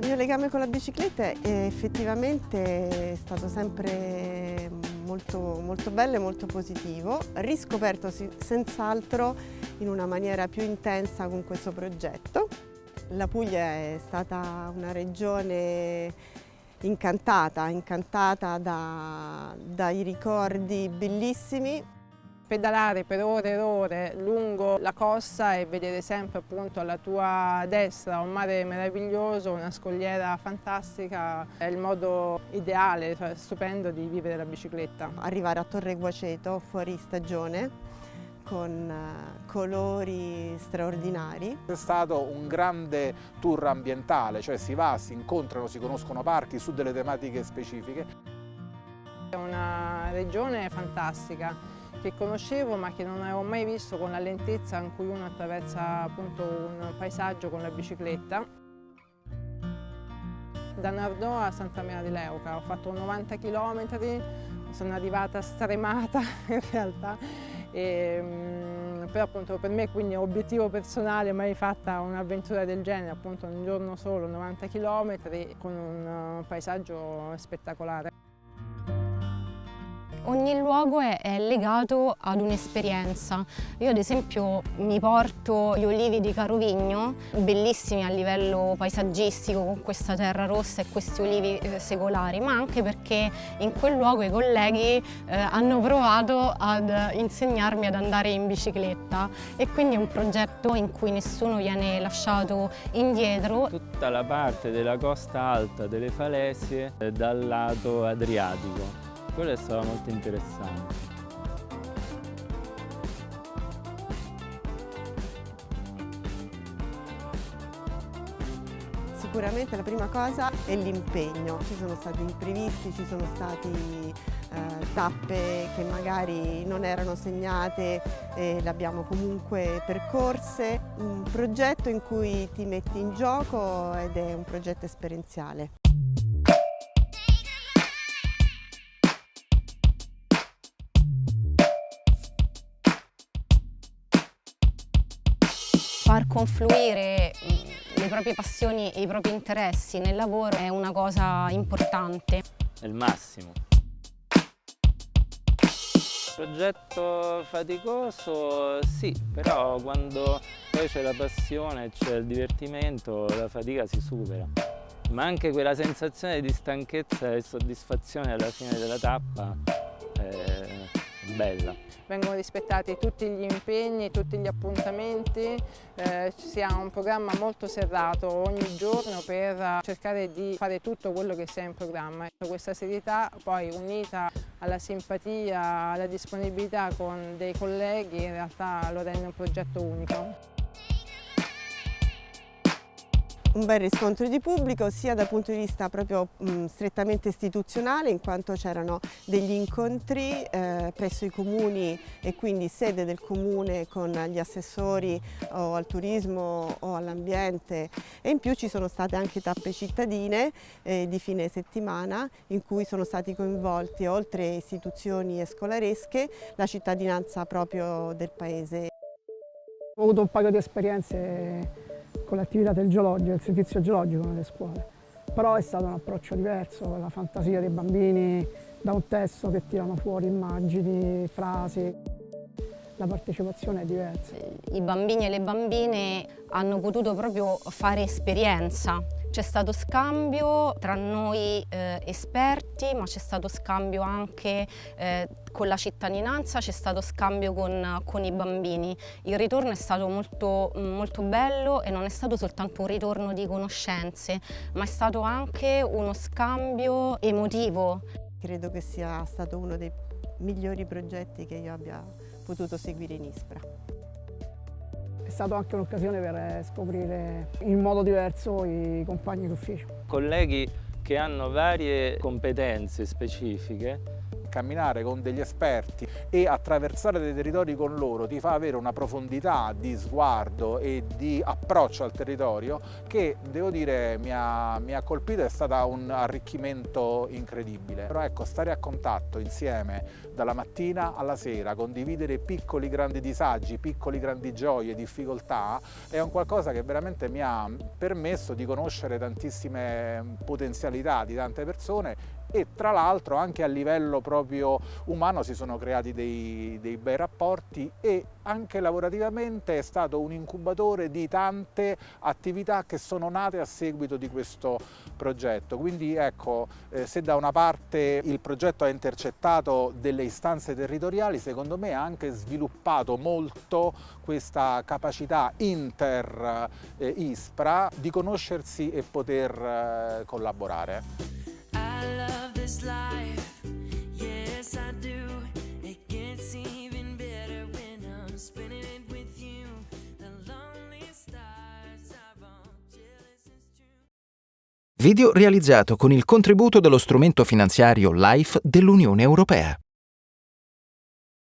Il mio legame con la bicicletta effettivamente è stato sempre molto bello e molto positivo, riscoperto senz'altro in una maniera più intensa con questo progetto. La Puglia è stata una regione incantata dai ricordi bellissimi. Pedalare per ore e ore lungo la costa e vedere sempre appunto alla tua destra un mare meraviglioso, una scogliera fantastica, è il modo ideale, cioè stupendo di vivere la bicicletta. Arrivare a Torre Guaceto fuori stagione con colori straordinari. È stato un grande tour ambientale, cioè si va, si incontrano, si conoscono parchi su delle tematiche specifiche. È una regione fantastica che conoscevo ma che non avevo mai visto con la lentezza in cui uno attraversa appunto un paesaggio con la bicicletta. Da Nardò a Santa Maria di Leuca ho fatto 90 km, sono arrivata stremata in realtà, però appunto per me quindi è un obiettivo personale, mai fatta un'avventura del genere, appunto un giorno solo 90 km con un paesaggio spettacolare. Ogni luogo è legato ad un'esperienza. Io ad esempio mi porto gli olivi di Carovigno, bellissimi a livello paesaggistico con questa terra rossa e questi olivi secolari, ma anche perché in quel luogo i colleghi hanno provato ad insegnarmi ad andare in bicicletta e quindi è un progetto in cui nessuno viene lasciato indietro. Tutta la parte della costa alta delle Falesie dal lato Adriatico. Quello è stato molto interessante. Sicuramente la prima cosa è l'impegno. Ci sono stati imprevisti, ci sono stati tappe che magari non erano segnate e le abbiamo comunque percorse. Un progetto in cui ti metti in gioco ed è un progetto esperienziale. Far confluire le proprie passioni e i propri interessi nel lavoro è una cosa importante. È il massimo. Progetto faticoso, sì, però quando poi c'è la passione, c'è il divertimento, la fatica si supera. Ma anche quella sensazione di stanchezza e soddisfazione alla fine della tappa è bella. Vengono rispettati tutti gli impegni, tutti gli appuntamenti, si ha un programma molto serrato ogni giorno per cercare di fare tutto quello che si ha in programma. Questa serietà poi unita alla simpatia, alla disponibilità con dei colleghi in realtà lo rende un progetto unico. Un bel riscontro di pubblico sia dal punto di vista proprio strettamente istituzionale, in quanto c'erano degli incontri presso i comuni e quindi sede del comune con gli assessori o al turismo o all'ambiente, e in più ci sono state anche tappe cittadine di fine settimana in cui sono stati coinvolti, oltre istituzioni e scolaresche, la cittadinanza proprio del paese. Ho avuto un paio di esperienze con l'attività del geologico, del servizio geologico nelle scuole, però è stato un approccio diverso, la fantasia dei bambini da un testo che tirano fuori immagini, frasi, la partecipazione è diversa. I bambini e le bambine hanno potuto proprio fare esperienza. C'è stato scambio tra noi esperti, ma c'è stato scambio anche con la cittadinanza, c'è stato scambio con i bambini. Il ritorno è stato molto bello e non è stato soltanto un ritorno di conoscenze, ma è stato anche uno scambio emotivo. Credo che sia stato uno dei migliori progetti che io abbia potuto seguire in Ispra. È stata anche un'occasione per scoprire in modo diverso i compagni d'ufficio. Colleghi che hanno varie competenze specifiche camminare con degli esperti e attraversare dei territori con loro ti fa avere una profondità di sguardo e di approccio al territorio che, devo dire, mi ha colpito, è stato un arricchimento incredibile. Però ecco, stare a contatto insieme dalla mattina alla sera, condividere piccoli grandi disagi, piccoli grandi gioie, difficoltà, è un qualcosa che veramente mi ha permesso di conoscere tantissime potenzialità di tante persone e tra l'altro anche a livello proprio umano si sono creati dei bei rapporti e anche lavorativamente è stato un incubatore di tante attività che sono nate a seguito di questo progetto. Quindi ecco, se da una parte il progetto ha intercettato delle istanze territoriali, secondo me ha anche sviluppato molto questa capacità inter-ISPRA di conoscersi e poter collaborare. Video realizzato con il contributo dello strumento finanziario LIFE dell'Unione Europea.